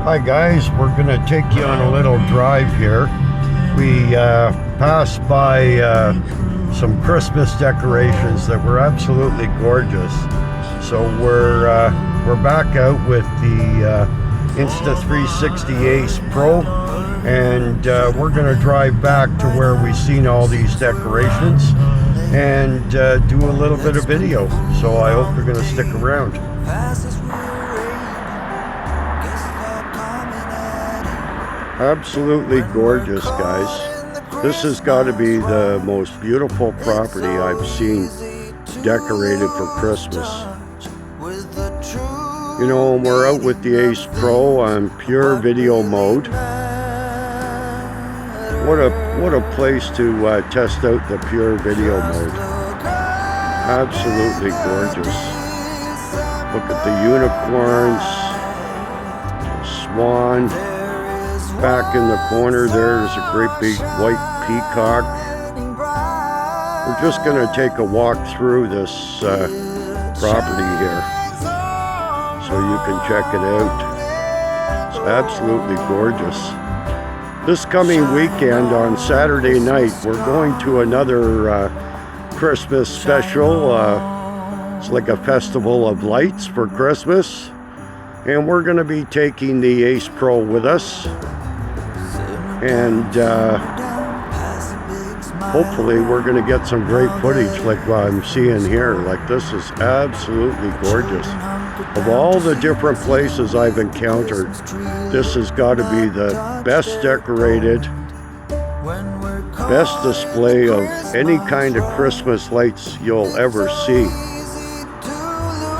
Hi guys, we're gonna take you on a little drive here. We passed by some Christmas decorations that were absolutely gorgeous. So we're back out with the Insta 360 Ace Pro, and we're gonna drive back to where we've seen all these decorations and do a little bit of video. So I hope you're gonna stick around. Absolutely gorgeous, guys. This has got to be the most beautiful property I've seen decorated for Christmas. You know, we're out with the Ace Pro on pure video mode. What a place to test out the pure video mode. Absolutely gorgeous. Look at the unicorns, swan. Back in the corner there's a great big white peacock. We're just going to take a walk through this property here so you can check it out. It's absolutely gorgeous. This coming weekend on Saturday night we're going to another Christmas special. It's like a festival of lights for Christmas, and we're going to be taking the Ace Pro with us. And hopefully we're going to get some great footage like what I'm seeing here. Like, this is absolutely gorgeous. Of all the different places I've encountered, this has got to be the best decorated, best display of any kind of Christmas lights you'll ever see.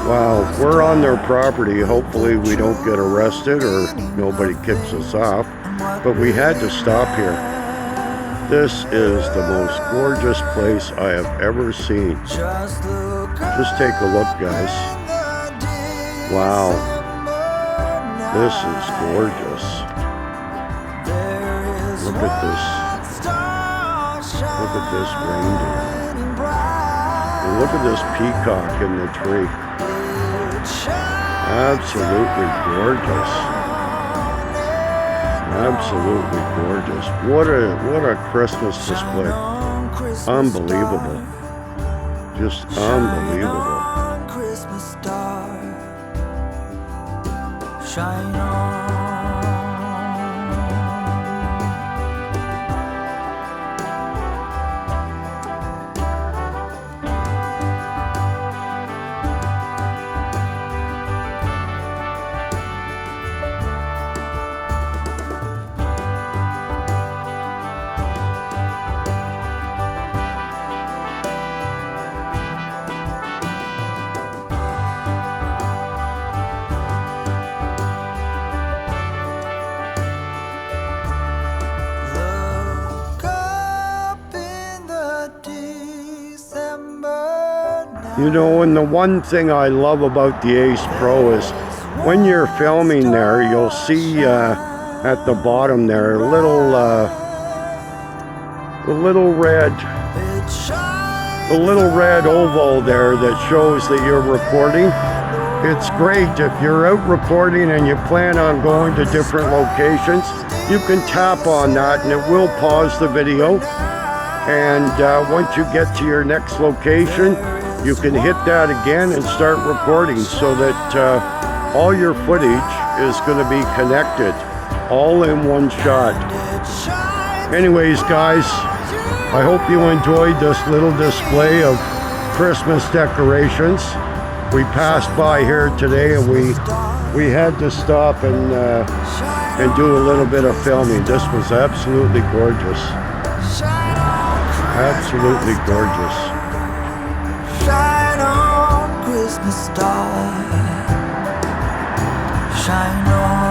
Wow, we're on their property. Hopefully we don't get arrested or nobody kicks us off. But we had to stop here. This is the most gorgeous place I have ever seen. Just take a look, guys. Wow. This is gorgeous. Look at this. Look at this reindeer. And look at this peacock in the tree. Absolutely gorgeous. Absolutely gorgeous. What a Christmas display. Unbelievable. Just unbelievable. Shine on. You know, and the one thing I love about the Ace Pro is when you're filming there, you'll see at the bottom there a little red oval there that shows that you're recording. It's great if you're out recording and you plan on going to different locations. You can tap on that and it will pause the video. And once you get to your next location, you can hit that again and start recording so that all your footage is going to be connected, all in one shot. Anyways, guys, I hope you enjoyed this little display of Christmas decorations. We passed by here today and we had to stop and do a little bit of filming. This was absolutely gorgeous. Absolutely gorgeous. Shine on, Christmas star. Shine on.